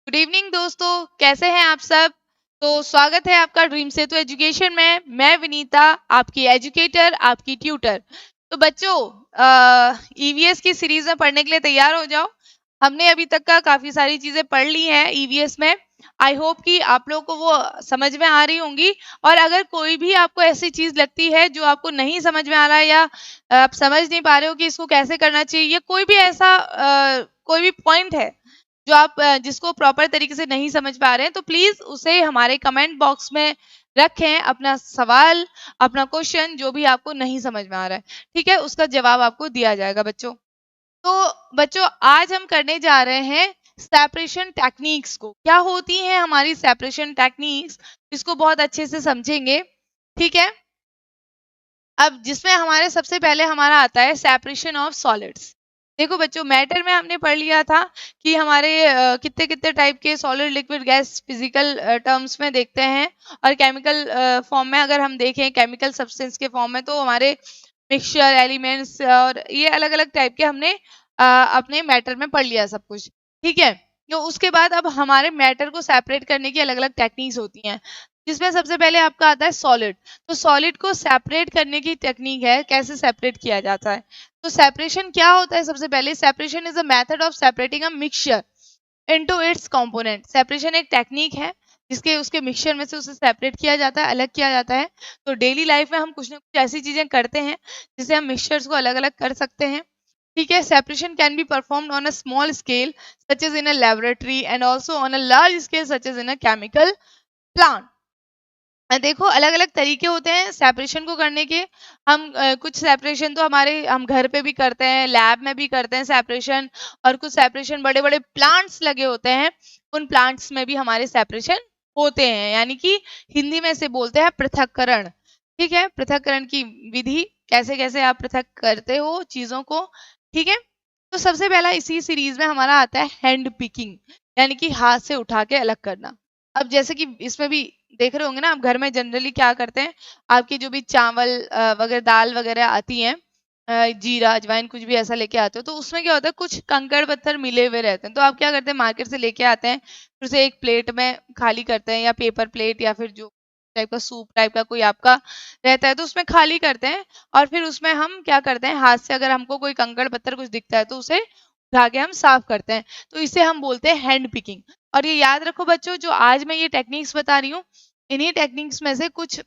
Good evening दोस्तों, कैसे हैं आप सब। तो स्वागत है आपका ड्रीम सेतु एजुकेशन में। मैं विनीता, आपकी एजुकेटर, आपकी ट्यूटर। तो बच्चों, ईवीएस की सीरीज में पढ़ने के लिए तैयार हो जाओ। हमने अभी तक का काफी सारी चीजें पढ़ ली हैं ईवीएस में। आई होप कि आप लोगों को वो समझ में आ रही होंगी। और अगर कोई भी आपको ऐसी चीज लगती है जो आपको नहीं समझ में आ रहा है, या आप समझ नहीं पा रहे हो कि इसको कैसे करना चाहिए, या कोई भी ऐसा कोई भी पॉइंट है जो आप जिसको प्रॉपर तरीके से नहीं समझ पा रहे हैं, तो प्लीज उसे हमारे कमेंट बॉक्स में रखें। अपना सवाल, अपना क्वेश्चन, जो भी आपको नहीं समझ में आ रहा है, ठीक है, उसका जवाब आपको दिया जाएगा बच्चों। तो बच्चों, आज हम करने जा रहे हैं सेपरेशन टेक्निक्स को। क्या होती हैं हमारी सेपरेशन टेक्निक्स, इसको बहुत अच्छे से समझेंगे, ठीक है। अब जिसमें हमारे सबसे पहले हमारा आता है सेपरेशन ऑफ सॉलिड्स। देखो बच्चों, मैटर में हमने पढ़ लिया था कि हमारे कितने कितने टाइप के solid, liquid, gas physical terms में देखते हैं, और केमिकल फॉर्म में अगर हम देखें, केमिकल सब्सटेंस के फॉर्म में, तो हमारे मिक्सचर, एलिमेंट्स, और ये अलग अलग टाइप के हमने अपने मैटर में पढ़ लिया सब कुछ, ठीक है। तो उसके बाद अब हमारे मैटर को सेपरेट करने की अलग अलग टेक्निक्स होती हैं, जिसमें सबसे पहले आपका आता है सॉलिड। तो सॉलिड को सेपरेट करने की टेक्निक है, कैसे सेपरेट किया जाता है। तो सेपरेशन क्या होता है, सबसे पहले separation is a method of separating a mixture into its component. Separation एक टेक्निक है जिसके उसके मिक्सचर में से उसे सेपरेट किया जाता है, अलग किया जाता है। तो डेली लाइफ में हम कुछ ना कुछ ऐसी चीजें करते हैं जिससे हम मिक्सचर्स को अलग अलग कर सकते हैं, ठीक है। Separation can be performed on a small scale such as in a laboratory, and also on a large scale such as in a chemical plant. देखो, अलग अलग तरीके होते हैं सेपरेशन को करने के। हम कुछ सेपरेशन तो हम घर पे भी करते हैं, लैब में भी करते हैं सेपरेशन, और कुछ सेपरेशन बड़े बड़े प्लांट्स लगे होते हैं, उन प्लांट्स में भी हमारे सेपरेशन होते हैं, यानी कि हिंदी में से बोलते हैं पृथक्करण, ठीक है। पृथक्करण की विधि, कैसे कैसे आप पृथक करते हो चीजों को, ठीक है। तो सबसे पहला इसी सीरीज में हमारा आता है हैंड पिकिंग, यानी कि हाथ से उठा के अलग करना। अब जैसे कि इसमें भी देख रहे होंगे ना, आप घर में जनरली क्या करते हैं, आपकी जो भी चावल वगैरह, दाल वगैरह आती हैं, जीरा, अजवाइन, कुछ भी ऐसा लेके आते हो, तो उसमें क्या होता है, कुछ कंकड़ पत्थर मिले हुए रहते हैं। तो आप क्या करते हैं, मार्केट से लेके आते हैं, फिर उसे एक प्लेट में खाली करते हैं, या पेपर प्लेट, या फिर जो टाइप का सूप टाइप का कोई आपका रहता है, तो उसमें खाली करते हैं। और फिर उसमें हम क्या करते हैं, हाथ से अगर हमको कोई कंकड़ पत्थर कुछ दिखता है, तो उसे उठा के हम साफ करते हैं। तो इसे हम बोलते हैं हैंड पिकिंग। और ये याद रखो बच्चों, जो आज मैं ये टेक्निक्स बता रही हूँ, इन्हीं टेक्निक्स में से कुछ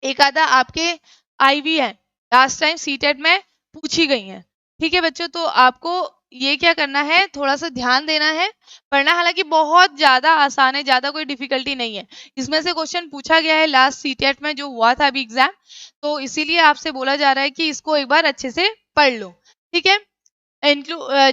एक आधा आपके आई भी है, लास्ट टाइम सीटेट में पूछी गई हैं, ठीक है बच्चों। तो आपको ये क्या करना है, थोड़ा सा ध्यान देना है, पढ़ना हालांकि बहुत ज्यादा आसान है, ज्यादा कोई डिफिकल्टी नहीं है। इसमें से क्वेश्चन पूछा गया है लास्ट सीटेट में जो हुआ था अभी एग्जाम, तो इसीलिए आपसे बोला जा रहा है कि इसको एक बार अच्छे से पढ़ लो, ठीक है।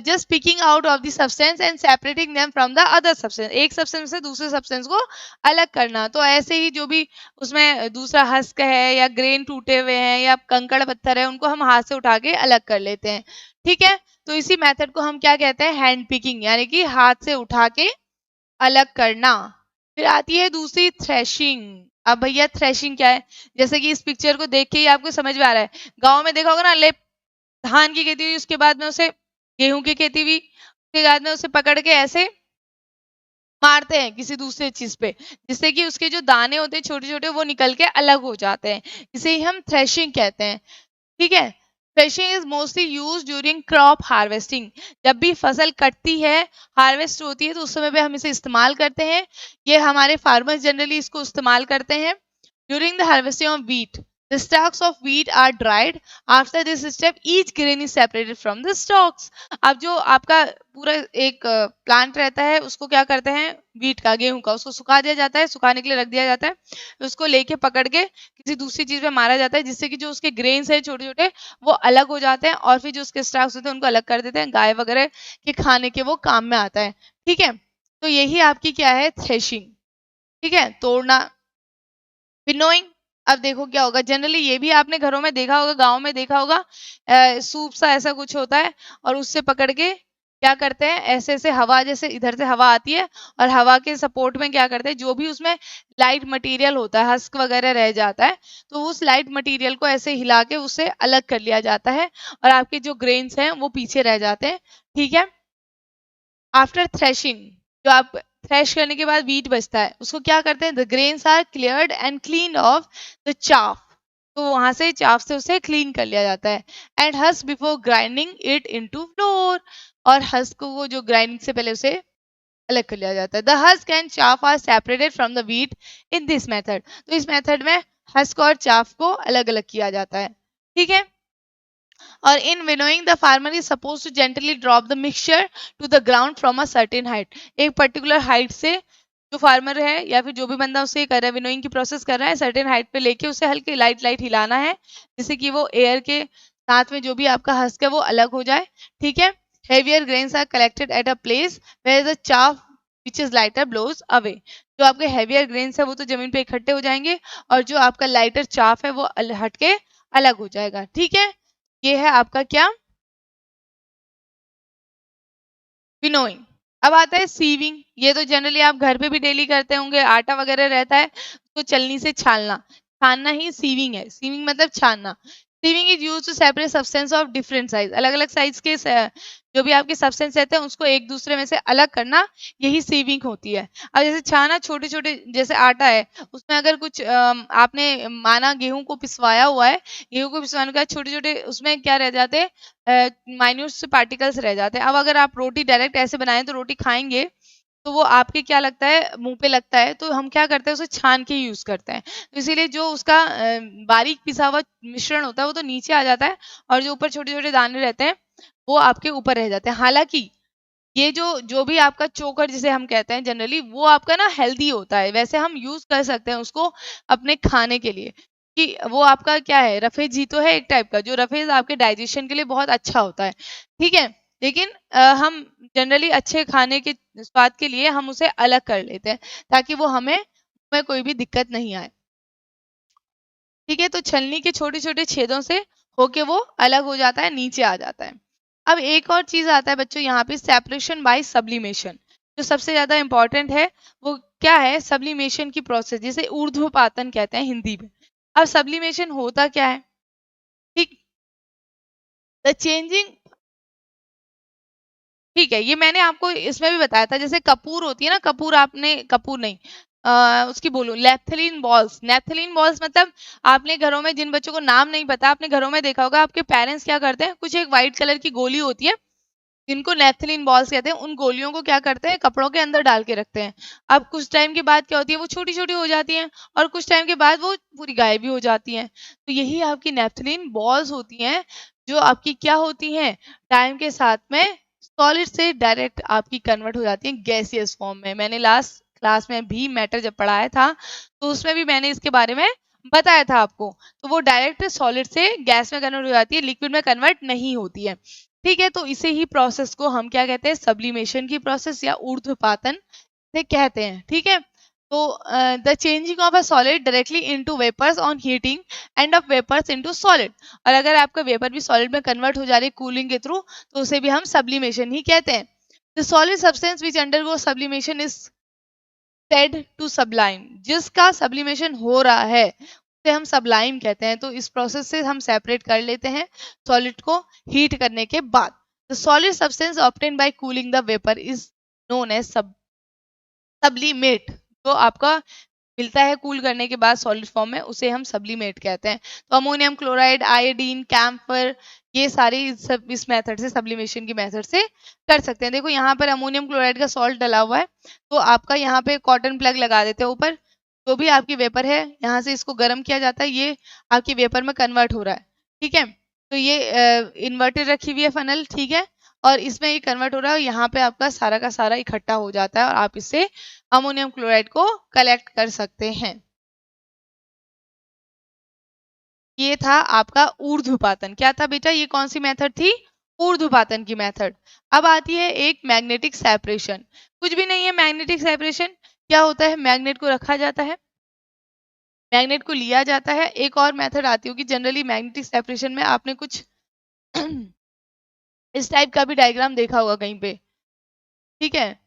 just picking out of the substance and separating them from the other substance, एक सब्सटेंस से दूसरे सब्सटेंस को अलग करना। तो ऐसे ही जो भी उसमें दूसरा हस्क है, या ग्रेन टूटे हुए हैं, या कंकड़ पत्थर है, उनको हम हाथ से उठा के अलग कर लेते हैं, ठीक है। तो इसी मेथड को हम क्या कहते हैं, हैंड पिकिंग, यानी कि हाथ से उठा के अलग करना। फिर आती है दूसरी, थ्रेशिंग। अब भैया थ्रेशिंग क्या है, जैसे कि इस पिक्चर को देख के ही आपको समझ में आ रहा है, गांव में देखा होगा ना, ले धान की खेती हुई, उसके बाद में उसे गेहूं की खेती हुई, उसके बाद में उसे पकड़ के ऐसे मारते हैं किसी दूसरे चीज पे, जिससे कि उसके जो दाने होते हैं छोटे छोटे, वो निकल के अलग हो जाते हैं। इसे ही हम थ्रेशिंग कहते हैं, ठीक है। Threshing is mostly use during crop harvesting. जब भी फसल कटती है, हार्वेस्ट होती है, तो उस समय पे हम इसे इस्तेमाल करते हैं। ये हमारे फार्मर्स जनरली इसको इस्तेमाल करते हैं during the harvesting of wheat. The stalks of wheat are dried. After this step, each grain is separated from the stalks. अब जो आपका पूरा एक प्लांट रहता है, उसको क्या करते हैं, वीट का, गेहूं का, उसको सुखा दिया जाता है, सुखाने के लिए रख दिया जाता है, उसको लेके पकड़ के किसी दूसरी चीज में मारा जाता है, जिससे कि जो उसके ग्रेन्स है छोटे छोटे, वो अलग हो जाते हैं, और फिर जो उसके स्टाक्स होते हैं उनको अलग कर देते हैं, गाय वगैरह के खाने के वो काम में आता है, ठीक है। तो यही आपकी क्या है, थ्रेशिंग, ठीक है, तोड़ना। विनोइंग, अब देखो क्या होगा, जनरली ये भी आपने घरों में देखा होगा, गांव में देखा होगा, सूप सा ऐसा कुछ होता है, और उससे पकड़ के क्या करते हैं, ऐसे ऐसे हवा, जैसे इधर से हवा आती है, और हवा के सपोर्ट में क्या करते हैं, जो भी उसमें लाइट मटेरियल होता है, हस्क वगैरह रह जाता है, तो उस लाइट मटेरियल को ऐसे हिला के उससे अलग कर लिया जाता है, और आपके जो ग्रेन्स हैं वो पीछे रह जाते हैं, ठीक है। आफ्टर थ्रेशिंग, जो आप थ्रेश करने के बाद वीट बचता है, उसको क्या करते हैं, the grains are cleared and clean of the chaff, तो वहां से चाफ से उसे क्लीन कर लिया जाता है, and husk before grinding it into floor, और हस्क को वो जो ग्राइंडिंग से पहले उसे अलग कर लिया जाता है। The husk and chaff are separated from the wheat in this method, तो इस मेथड में हस्क और चाफ को अलग अलग किया जाता है, ठीक है। और in winnowing the farmer is suppose to gently drop the mixture to the ground from a certain height, एक पर्टिकुलर हाइट से जो फार्मर है या फिर जो भी बंदा उसे कर रहा है, विनोइंग की प्रोसेस कर रहा है, सर्टेन हाइट पे लेके उसे हल्के लाइट लाइट हिलाना है, जिससे कि वो एयर के साथ में जो भी आपका हस्क है वो अलग हो जाए, ठीक है। Heavier grains are collected at a place where the chaff which is lighter blows away, जो आपके हेवियर ग्रेन्स है वो तो जमीन पे इकट्ठे हो जाएंगे, और जो आपका लाइटर चाफ है वो हटके अलग हो जाएगा, ठीक है। ये है आपका क्या, विनोइंग। अब आता है सीविंग, ये तो जनरली आप घर पे भी डेली करते होंगे, आटा वगैरह रहता है तो चलनी से छानना, छानना ही सीविंग है, सीविंग मतलब छानना। Sieving is used to separate substance of different size, अलग अलग साइज के जो भी आपके सब्सटेंस रहते हैं उसको एक दूसरे में से अलग करना, यही सीविंग होती है। अब जैसे छाना, छोटे छोटे जैसे आटा है उसमें अगर कुछ आपने माना गेहूं को पिसवाया हुआ है, गेहूं को पिसवाने के बाद छोटे छोटे उसमें क्या रह जाते हैं, माइन्यूट से पार्टिकल्स रह जाते हैं। अब अगर आप रोटी डायरेक्ट ऐसे बनाएं तो रोटी खाएंगे तो वो आपके क्या लगता है, मुंह पे लगता है, तो हम क्या करते हैं उसे छान के यूज करते हैं, तो इसीलिए जो उसका बारीक पिसा हुआ मिश्रण होता है वो तो नीचे आ जाता है, और जो ऊपर छोटे छोटे दाने रहते हैं वो आपके ऊपर रह जाते हैं। हालांकि ये जो जो भी आपका चोकर जिसे हम कहते हैं जनरली, वो आपका ना हेल्दी होता है, वैसे हम यूज कर सकते हैं उसको अपने खाने के लिए, कि वो आपका क्या है, रफेज ही तो है एक टाइप का, जो रफेज आपके डाइजेशन के लिए बहुत अच्छा होता है, ठीक है। लेकिन हम जनरली अच्छे खाने के स्वाद के लिए हम उसे अलग कर लेते हैं, ताकि वो हमें में कोई भी दिक्कत नहीं आए, ठीक है। तो छलनी के छोटे छोटे छेदों से होके वो अलग हो जाता है, नीचे आ जाता है। अब एक और चीज आता है बच्चों यहाँ पे, सेपरेशन बाय सब्लिमेशन, जो सबसे ज्यादा इंपॉर्टेंट है, वो क्या है, सब्लिमेशन की प्रोसेस, जिसे ऊर्ध्वपातन कहते हैं हिंदी में। अब सब्लिमेशन होता क्या है, ठीक, द चेंजिंग, ठीक है, ये मैंने आपको इसमें भी बताया था, जैसे कपूर होती है ना, कपूर, आपने कपूर नहीं, उसकी बोलूं नेप्थलीन बॉल्स, नेप्थलीन बॉल्स मतलब आपने घरों में, जिन बच्चों को नाम नहीं पता, आपने घरों में देखा होगा आपके पेरेंट्स क्या करते हैं, कुछ एक व्हाइट कलर की गोली होती है जिनको नेप्थलीन बॉल्स कहते हैं, उन गोलियों को क्या करते हैं, कपड़ों के अंदर डाल के रखते हैं। अब कुछ टाइम के बाद क्या होती है, वो छोटी छोटी हो जाती हैं, और कुछ टाइम के बाद वो पूरी गायब भी हो जाती हैं, तो यही आपकी नेप्थलीन बॉल्स होती हैं, जो आपकी क्या होती हैं, टाइम के साथ में सॉलिड से डायरेक्ट आपकी कन्वर्ट हो जाती हैं गैसियस फॉर्म में। मैंने लास्ट क्लास में भी मैटर जब पढ़ाया था तो उसमें भी मैंने इसके बारे में बताया था आपको, तो वो डायरेक्ट सॉलिड से गैस में कन्वर्ट हो जाती है, लिक्विड में कन्वर्ट नहीं होती है, ठीक है। तो इसे ही प्रोसेस को हम क्या कहते हैं, सब्लिमेशन की प्रोसेस या ऊर्ध्वपातन से कहते हैं, ठीक है। तो the changing of a solid directly into vapours on heating and of vapours into solid, और अगर आपका वेपर भी सॉलिड में कन्वर्ट हो जा रही है कूलिंग के थ्रू, तो उसे भी हम सब्लिमेशन ही कहते हैं। The solid substance which undergo sublimation is said to sublime, जिसका सब्लिमेशन हो रहा है उसे हम सब्लाइम कहते हैं। तो इस प्रोसेस से हम सेपरेट कर लेते हैं सॉलिड को हीट करने के बाद। The solid substance obtain by cooling the vapour is known as sublimate, जो आपका मिलता है कूल करने के बाद सॉलिड फॉर्म में, उसे हम सब्लिमेट कहते हैं। तो अमोनियम क्लोराइड, आयोडीन, कैम्फर, ये सारे सब इस मेथड से, सब्लिमेशन की मेथड से कर सकते हैं। देखो यहाँ पर अमोनियम क्लोराइड का सॉल्ट डला हुआ है, तो आपका यहाँ पे कॉटन प्लग लगा देते हैं ऊपर, जो भी आपकी वेपर है यहाँ से इसको गर्म किया जाता है, ये आपकी वेपर में कन्वर्ट हो रहा है, ठीक है। तो ये इन्वर्टेड रखी हुई है फनल, ठीक है, और इसमें ये कन्वर्ट हो रहा है, यहाँ पे आपका सारा का सारा इकट्ठा हो जाता है, और आप इससे अमोनियम क्लोराइड को कलेक्ट कर सकते हैं। ये था आपका ऊर्ध्वपातन। क्या था बेटा, ये कौन सी मेथड थी, ऊर्ध्वपातन की मेथड। अब आती है एक मैग्नेटिक सेपरेशन, कुछ भी नहीं है मैग्नेटिक सेपरेशन, क्या होता है, मैग्नेट को रखा जाता है, मैग्नेट को लिया जाता है। एक और मेथड आती होगी जनरली मैग्नेटिक सेपरेशन में, आपने कुछ इस टाइप का भी डायग्राम देखा होगा कहीं पे, ठीक है।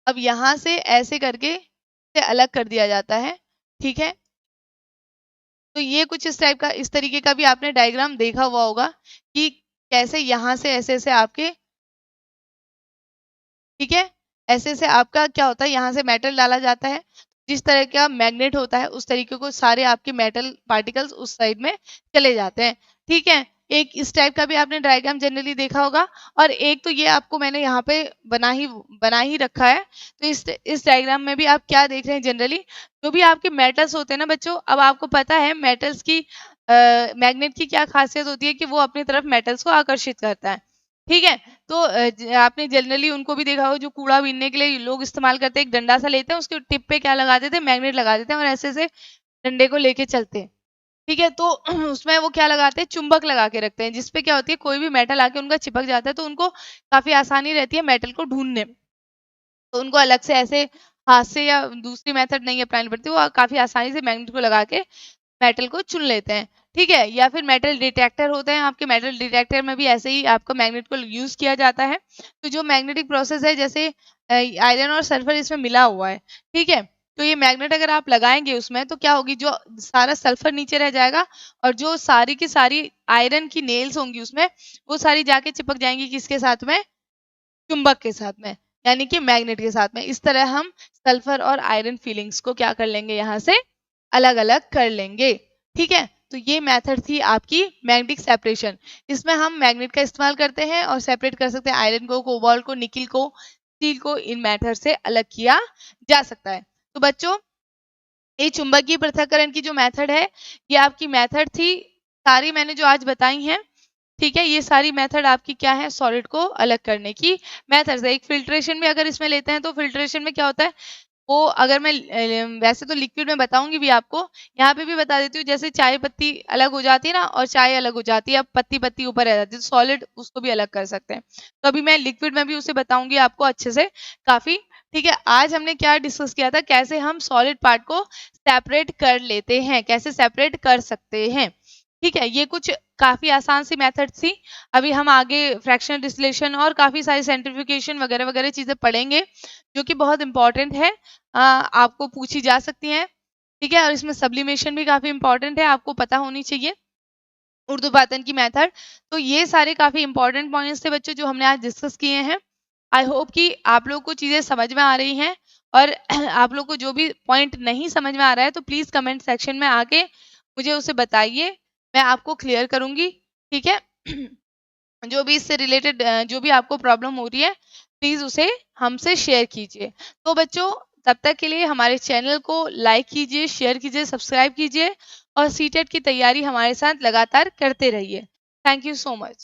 अब यहाँ से ऐसे करके से अलग कर दिया जाता है, ठीक है। तो ये कुछ इस टाइप का, इस तरीके का भी आपने डायग्राम देखा हुआ होगा कि कैसे यहाँ से ऐसे ऐसे आपके, ठीक है, ऐसे से आपका क्या होता है, यहाँ से मेटल डाला जाता है, जिस तरह का मैग्नेट होता है उस तरीके को सारे आपके मेटल पार्टिकल्स उस साइड में चले जाते हैं। ठीक है, एक इस टाइप का भी आपने डायग्राम जनरली देखा होगा, और एक तो ये आपको मैंने यहाँ पे बना ही रखा है। तो इस डायग्राम में भी आप क्या देख रहे हैं, जनरली जो भी आपके मेटल्स होते हैं ना बच्चों, अब आपको पता है मेटल्स की मैग्नेट की क्या खासियत होती है कि वो अपनी तरफ मेटल्स को आकर्षित करता है। ठीक है, तो आपने जनरली उनको भी देखा होगा, जो कूड़ा बीनने के लिए लोग इस्तेमाल करते हैं, एक डंडा सा लेते हैं, उसके टिप पे क्या लगा देते हैं, मैग्नेट लगा देते हैं, और ऐसे से डंडे को लेके चलते हैं। ठीक है, तो उसमें वो क्या लगाते हैं, चुंबक लगा के रखते हैं, जिसपे क्या होती है, कोई भी मेटल आके उनका चिपक जाता है, तो उनको काफी आसानी रहती है मेटल को ढूंढने में। तो उनको अलग से ऐसे हाथ से या दूसरी मेथड नहीं अपनानी पड़ती, वो काफी आसानी से मैग्नेट को लगा के मेटल को चुन लेते हैं। ठीक है, या फिर मेटल डिटेक्टर होते हैं आपके, मेटल डिटेक्टर में भी ऐसे ही आपका मैग्नेट को यूज किया जाता है। तो जो मैग्नेटिक प्रोसेस है, जैसे आयरन और सल्फर इसमें मिला हुआ है, ठीक है, तो ये मैग्नेट अगर आप लगाएंगे उसमें, तो क्या होगी, जो सारा सल्फर नीचे रह जाएगा, और जो सारी की सारी आयरन की नेल्स होंगी उसमें, वो सारी जाके चिपक जाएंगी किसके साथ में, चुंबक के साथ में, यानी कि मैग्नेट के साथ में। इस तरह हम सल्फर और आयरन फीलिंग्स को क्या कर लेंगे, यहाँ से अलग अलग कर लेंगे। ठीक है, तो ये मेथड थी आपकी मैग्नेटिक सेपरेशन। इसमें हम मैग्नेट का इस्तेमाल करते हैं और सेपरेट कर सकते हैं आयरन को, कोबाल्ट को, निकिल को, स्टील को। इन मेथड से अलग किया जा सकता है। तो बच्चों, ये चुंबकीय पृथक्करण की जो मेथड है, ये आपकी मेथड थी, सारी मैंने जो आज बताई हैं। ठीक है, ये सारी मेथड आपकी क्या है, सॉलिड को अलग करने की मेथड है। एक फिल्ट्रेशन में अगर इसमें लेते हैं, तो फिल्ट्रेशन में क्या होता है, वो अगर मैं वैसे तो लिक्विड में बताऊंगी भी आपको, यहाँ पे भी बता देती हूँ। जैसे चाय पत्ती अलग हो जाती है ना, और चाय अलग हो जाती है, अब पत्ती पत्ती ऊपर रह जाती है, तो सॉलिड उसको भी अलग कर सकते हैं। तो अभी मैं लिक्विड में भी उसे बताऊंगी आपको अच्छे से काफी। ठीक है, आज हमने क्या डिस्कस किया था, कैसे हम सॉलिड पार्ट को सेपरेट कर लेते हैं, कैसे सेपरेट कर सकते हैं। ठीक है, ये कुछ काफी आसान सी मेथड थी। अभी हम आगे फ्रैक्शनल डिस्टिलेशन और काफी सारी सेंट्रीफ्यूगेशन वगैरह वगैरह चीजें पढ़ेंगे, जो कि बहुत इंपॉर्टेंट है, आपको पूछी जा सकती हैं। ठीक है, और इसमें सब्लिमेशन भी काफी इंपॉर्टेंट है, आपको पता होनी चाहिए, ऊर्ध्वपातन की मेथड। तो ये सारे काफी इंपॉर्टेंट पॉइंट्स थे बच्चों, जो हमने आज डिस्कस किए हैं। आई होप कि आप लोग को चीजें समझ में आ रही हैं, और आप लोग को जो भी पॉइंट नहीं समझ में आ रहा है, तो प्लीज कमेंट सेक्शन में आके मुझे उसे बताइए, मैं आपको क्लियर करूंगी। ठीक है, जो भी इससे रिलेटेड जो भी आपको प्रॉब्लम हो रही है, प्लीज उसे हमसे शेयर कीजिए। तो बच्चों, तब तक के लिए हमारे चैनल को लाइक कीजिए, शेयर कीजिए, सब्सक्राइब कीजिए, और सीटेट की तैयारी हमारे साथ लगातार करते रहिए। Thank you so much.